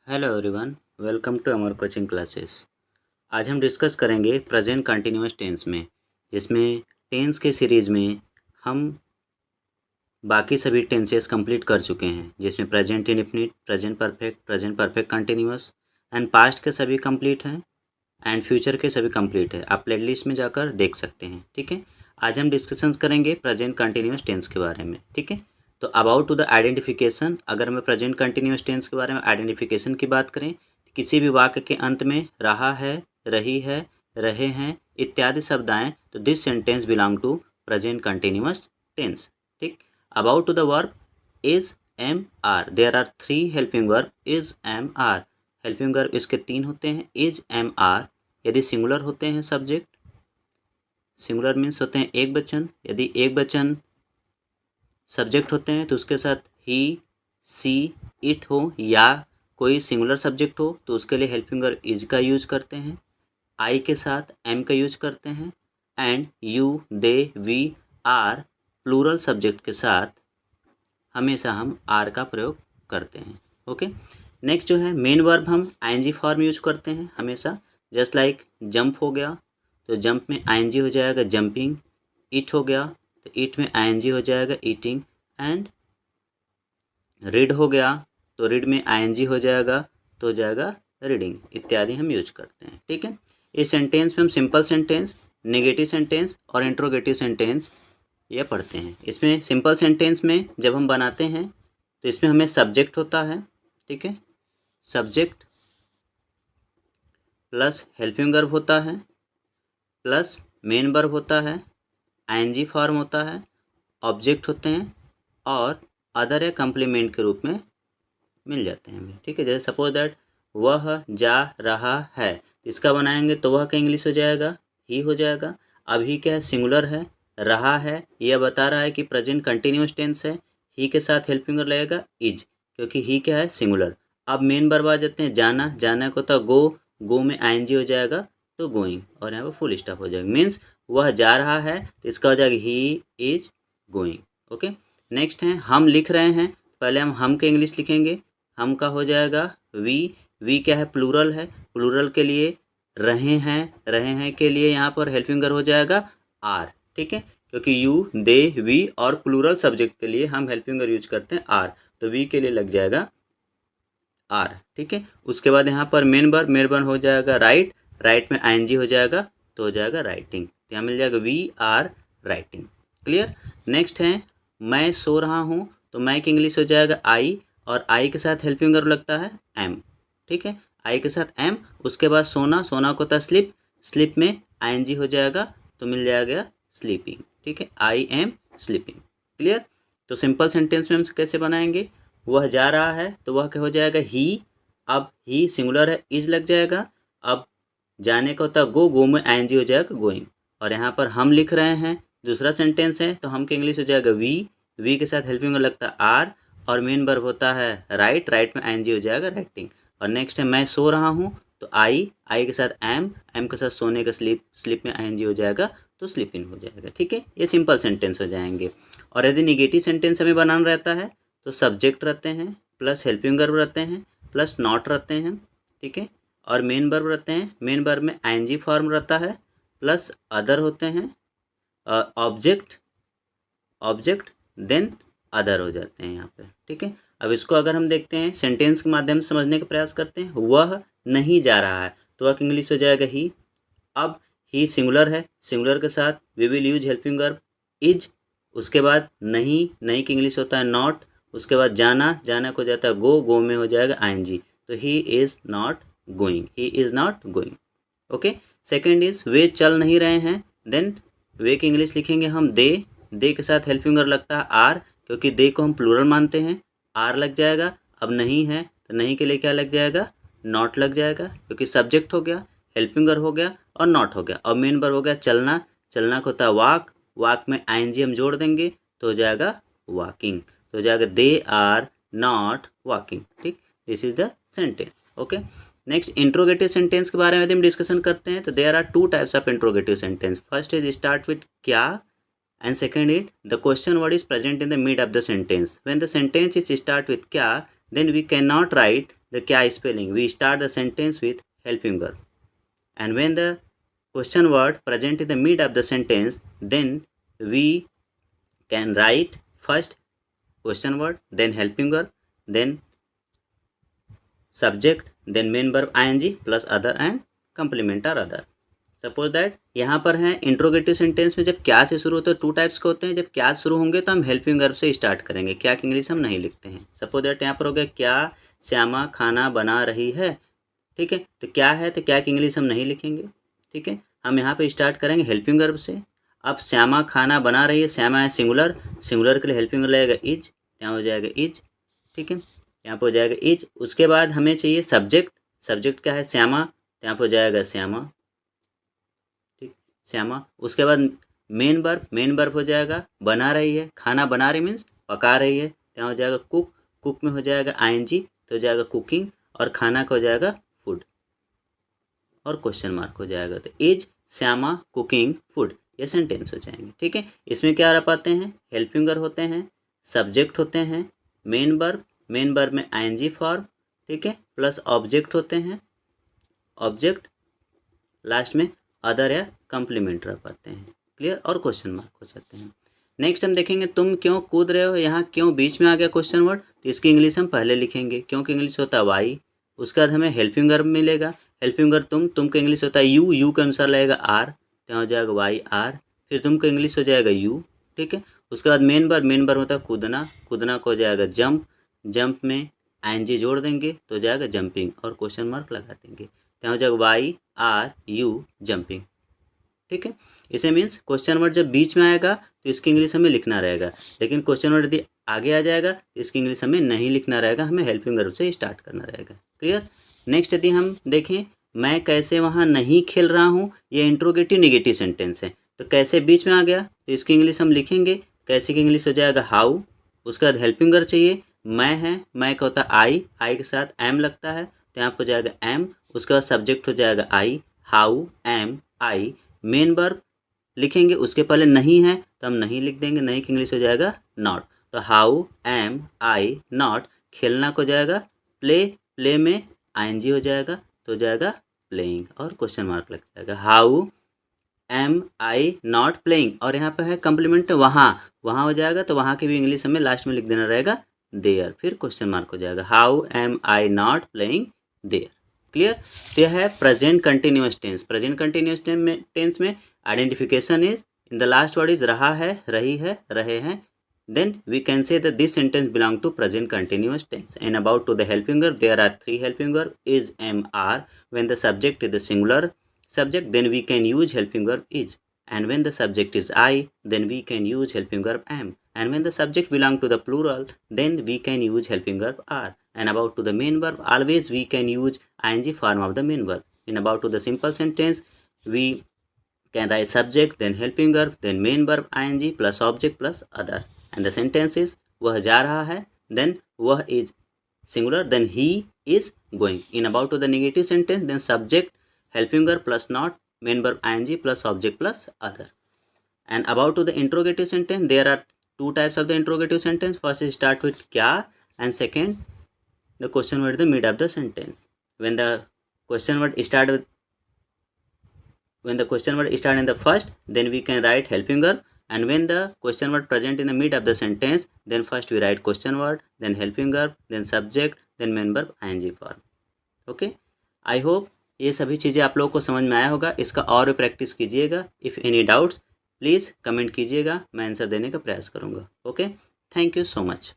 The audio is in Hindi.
Hello everyone, welcome to Amar coaching classes. आज हम डिस्कस करेंगे प्रेजेंट कंटिन्यूअस टेंस में, जिसमें टेंस के सीरीज़ में हम बाकी सभी टेंसेस कंप्लीट कर चुके हैं, जिसमें present indefinite, present perfect continuous and past के सभी कंप्लीट हैं एंड फ्यूचर के सभी कंप्लीट है। आप प्लेलिस्ट में जाकर देख सकते हैं। ठीक है, आज हम डिस्कशन करेंगे प्रेजेंट कंटिन्यूअस टेंस के बारे में। ठीक है, तो अबाउट टू द आइडेंटिफिकेशन, अगर मैं प्रेजेंट कंटिन्यूअस टेंस के बारे में आइडेंटिफिकेशन की बात करें, किसी भी वाक्य के अंत में रहा है, रही है, रहे हैं इत्यादि शब्द आएँ तो this sentence belong to present continuous tense. ठीक, about to the verb is, am, are, there are 3 helping verb is, am, are. Helping verb इसके 3 होते हैं, इज, एम, आर। यदि सिंगुलर होते हैं सब्जेक्ट, सिंगुलर मीन्स होते हैं एक वचन, यदि एक वचन सब्जेक्ट होते हैं तो उसके साथ ही, सी, इट हो या कोई सिंगुलर सब्जेक्ट हो तो उसके लिए हेल्पिंग वर्ब इज का यूज करते हैं, आई के साथ एम का यूज करते हैं and you, they, we, are plural subject के साथ हमेशा हम आर का प्रयोग करते हैं। ओके, नेक्स्ट जो है मेन वर्ब हम आईएनजी फॉर्म यूज करते हैं हमेशा। जस्ट लाइक जंप हो गया तो जंप में आईएनजी हो जाएगा जंपिंग, ईट हो गया तो ईट में आईएनजी हो जाएगा ईटिंग एंड रीड हो गया तो रीड में आईएनजी हो जाएगा तो हो जाएगा रीडिंग इत्यादि हम यूज करते हैं। ठीक है, इस सेंटेंस में हम सिंपल सेंटेंस, नेगेटिव सेंटेंस और इंट्रोगेटिव सेंटेंस ये पढ़ते हैं। इसमें सिंपल सेंटेंस में जब हम बनाते हैं तो इसमें हमें सब्जेक्ट होता है। ठीक है, सब्जेक्ट प्लस हेल्पिंग वर्ब होता है प्लस मेन वर्ब होता है, आईएनजी फॉर्म होता है, ऑब्जेक्ट होते हैं और अदर या कम्प्लीमेंट के रूप में मिल जाते हैं हमें। ठीक है, जैसे सपोज दैट वह जा रहा है, इसका बनाएंगे तो वह का इंग्लिश हो जाएगा ही हो जाएगा। अभी क्या है, सिंगुलर है, रहा है, यह बता रहा है कि प्रेजेंट कंटिन्यूअस टेंस है, ही के साथ हेल्पिंग वर्ब लगेगा इज, क्योंकि ही क्या है, सिंगुलर। अब मेन वर्ब आ जाते हैं, जाना, जाना को तो गो, गो में आईएनजी हो जाएगा तो गोइंग और यहाँ पर फुल स्टॉप हो जाएगा। मीन्स वह जा रहा है तो इसका हो जाएगा he is going. Okay, next है हम लिख रहे हैं, पहले हम के इंग्लिश लिखेंगे। हम का हो जाएगा वी क्या है, प्लूरल है, प्लूरल के लिए रहे हैं के लिए यहाँ पर हेल्पिंग वर्ब हो जाएगा आर। ठीक है, क्योंकि यू, दे, वी और प्लूरल सब्जेक्ट के लिए हम हेल्पिंग वर्ब यूज करते हैं आर, तो वी के लिए लग जाएगा आर। ठीक है, उसके बाद यहाँ पर मेन वर्ब हो जाएगा राइट, राइट में आईएनजी हो जाएगा तो हो जाएगा राइटिंग, यहाँ मिल जाएगा we are writing. Clear. Next है मैं सो रहा हूँ, तो मैं की इंग्लिश हो जाएगा आई और आई के साथ हेल्पिंग वर्ब लगता है एम। ठीक है, आई के साथ एम, उसके बाद सोना, सोना को था स्लिप, स्लिप में आईएनजी हो जाएगा तो मिल जाएगा स्लीपिंग। ठीक है, आई एम स्लीपिंग। क्लियर। तो सिंपल सेंटेंस में हम कैसे बनाएंगे, वह जा रहा है तो वह क्या हो जाएगा ही, अब ही सिंगुलर है, इज लग जाएगा। अब जाने का होता है गो, गो में आईएनजी हो जाएगा गोइंग। और यहाँ पर हम लिख रहे हैं, दूसरा सेंटेंस है तो हम के इंग्लिश हो जाएगा वी के साथ हेल्पिंग वर्ब लगता है आर और मेन वर्ब होता है राइट, राइट में आईएनजी हो जाएगा राइटिंग। और नेक्स्ट है मैं सो रहा हूँ, तो आई के साथ एम के साथ सोने का स्लीप, स्लीप में आईएनजी हो जाएगा तो स्लीपिंग हो जाएगा। ठीक है, ये सिंपल सेंटेंस हो जाएंगे। और यदि निगेटिव सेंटेंस हमें बनाना रहता है तो सब्जेक्ट रहते हैं प्लस हेल्पिंग वर्ब रहते हैं प्लस नॉट रहते हैं। ठीक है, और मेन वर्ब रहते हैं, मेन वर्ब में आईएनजी फॉर्म रहता है प्लस अदर होते हैं, ऑब्जेक्ट देन अदर हो जाते हैं यहाँ पे। ठीक है, अब इसको अगर हम देखते हैं सेंटेंस के माध्यम से समझने का प्रयास करते हैं, वह नहीं जा रहा है तो वह इंग्लिश हो जाएगा ही। अब ही सिंगुलर है, सिंगुलर के साथ we will use helping verb is, उसके बाद नहीं की इंग्लिश होता है नॉट, उसके बाद जाना, जाना को जाता है गो, गो में हो जाएगा आईएनजी तो he is not going, he is not going. Okay, second is वे चल नहीं रहे हैं, देन वे की इंग्लिश लिखेंगे हम दे के साथ हेल्पिंग वर्ब लगता है आर, क्योंकि दे को हम प्लूरल मानते हैं, आर लग जाएगा। अब नहीं है तो नहीं के लिए क्या लग जाएगा, नॉट लग जाएगा, क्योंकि सब्जेक्ट हो गया, हेल्पिंग वर्ब हो गया और नॉट हो गया। और मेन वर्ब हो गया चलना, चलना को होता है वाक, वाक में आईएनजी हम जोड़ देंगे तो हो जाएगा वॉकिंग, तो हो जाएगा दे आर नॉट वॉकिंग। ठीक, this is the sentence. Okay, next interrogative sentence के बारे में यदि हम डिस्कशन करते हैं तो there are 2 types of interrogative sentence. First is start with क्या and second it the question word is present in the mid of the sentence. When the sentence is start with kya, then we cannot write the kya spelling. We start the sentence with helping verb. And when the question word present in the mid of the sentence, then we can write first question word, then helping verb, then subject, then main verb ing plus other and complement or other. Suppose that यहाँ पर है इंट्रोगेटिव सेंटेंस में जब क्या से शुरू होते हैं टू टाइप्स के होते हैं. जब क्या शुरू होंगे तो हम हेल्पिंग वर्ब से स्टार्ट करेंगे. क्या की इंग्लिश हम नहीं लिखते हैं. सपोज दैट यहाँ पर हो गया क्या श्यामा खाना बना रही है. ठीक है, तो क्या है तो क्या की इंग्लिश हम नहीं लिखेंगे. ठीक है, हम यहाँ पे स्टार्ट करेंगे हेल्पिंग वर्ब से. अब श्यामा खाना बना रही है, श्यामा है सिंगुलर, सिंगुलर के लिए हेल्पिंग वर्ब लगेगा इज, यहाँ हो जाएगा इज. ठीक है, यहाँ पर हो जाएगा इज. उसके बाद हमें चाहिए सब्जेक्ट. सब्जेक्ट क्या है श्यामा, यहाँ पर हो जाएगा श्यामा. ठीक, श्यामा. उसके बाद मेन वर्ब हो जाएगा बना रही है. खाना बना रही मीन्स पका रही है, यहाँ हो जाएगा कुक. कुक में हो जाएगा आईएनजी तो हो जाएगा कुकिंग, और खाना का हो जाएगा फूड और क्वेश्चन मार्क हो जाएगा. तो इज श्यामा कुकिंग फूड, ये सेंटेंस हो जाएंगे. ठीक है, इसमें क्या रह पाते हैं हेल्पिंग वर्ब होते हैं, सब्जेक्ट होते हैं, मेन वर्ब में आईएनजी फॉर्म. ठीक है, प्लस ऑब्जेक्ट होते हैं, ऑब्जेक्ट लास्ट में अदर या कंप्लीमेंट रह पाते हैं. क्लियर, और क्वेश्चन मार्क हो जाते हैं. नेक्स्ट हम देखेंगे तुम क्यों कूद रहे हो. यहाँ क्यों बीच में आ गया क्वेश्चन वर्ड, तो इसकी इंग्लिश हम पहले लिखेंगे. क्योंकि इंग्लिश होता है वाई. उसके बाद हमें हेल्पिंग वर्ब मिलेगा. हेल्पिंग वर्ब तुम का इंग्लिश होता है यू के अनुसार लगेगा आर, तो यहाँ हो जाएगा वाई आर. फिर तुम का इंग्लिश हो जाएगा यू. ठीक है, उसके बाद मेन वर्ब होता है कूदना को हो जाएगा जंप में आईएनजी जोड़ देंगे तो हो जाएगा जंपिंग और क्वेश्चन मार्क लगा देंगे. तो यहाँ हो जाएगा वाई आर यू जंपिंग. ठीक है, इसे मीन्स क्वेश्चन वर्ड जब बीच में आएगा तो इसकी इंग्लिश हमें लिखना रहेगा, लेकिन क्वेश्चन वर्ड यदि आगे आ जाएगा तो इसकी इंग्लिश हमें नहीं लिखना रहेगा, हमें हेल्पिंग वर्ब से स्टार्ट करना रहेगा. क्लियर. नेक्स्ट यदि हम देखें मैं कैसे वहाँ नहीं खेल रहा हूँ, ये इंट्रोगेटिव नेगेटिव सेंटेंस है. तो कैसे बीच में आ गया तो इसकी इंग्लिश हम लिखेंगे. कैसे की इंग्लिश हो जाएगा हाउ. उसके बाद हेल्पिंग वर्ब चाहिए मैं है, मैं का होता है आई के साथ एम लगता है तो यहाँ पर हो जाएगा एम. उसके बाद सब्जेक्ट हो जाएगा I, how am I. Main verb लिखेंगे, उसके पहले नहीं है तो हम नहीं लिख देंगे, नहीं की इंग्लिश हो जाएगा नॉट. तो हाउ एम आई नॉट. खेलना को जाएगा प्ले में आईएनजी हो जाएगा तो हो जाएगा प्लेइंग और क्वेश्चन मार्क लग जाएगा. How am I not playing. और यहाँ पे है कम्प्लीमेंट वहाँ हो जाएगा तो वहाँ की भी इंग्लिश हमें लास्ट में लिख देना रहेगा देयर, फिर क्वेश्चन मार्क हो जाएगा. How am I not playing there. Clear. तो यह है present continuous tense. Present continuous tense में identification is in the last word is रहा है, रही है, रहे हैं. Then we can say that this sentence belong to present continuous tense. And about to the helping verb, there are three helping verb is, am, are. When the subject is the singular subject, then we can use helping verb is. And when the subject is I, then we can use helping verb am. And when the subject belong to the plural, then we can use helping verb are. And about to the main verb, always we can use ing form of the main verb. In about to the simple sentence, we can write subject, then helping verb, then main verb ing plus object plus other. And the sentence is वह जा रहा है, then वह is singular, then he is going. In about to the negative sentence, then subject, helping verb plus not, main verb ing plus object plus other. And about to the interrogative sentence, there are two types of the interrogative sentence. First is start with kya, and second the question word in the mid of the sentence. When the question word start in the first, then we can write helping verb. And when the question word present in the mid of the sentence, then first we write question word, then helping verb, then subject, then main verb ing form. Okay, I hope ये सभी चीज़ें आप लोगों को समझ में आया होगा. इसका और प्रैक्टिस कीजिएगा. If any doubts please comment कीजिएगा, मैं आंसर देने का प्रयास करूँगा. Okay, thank you so much.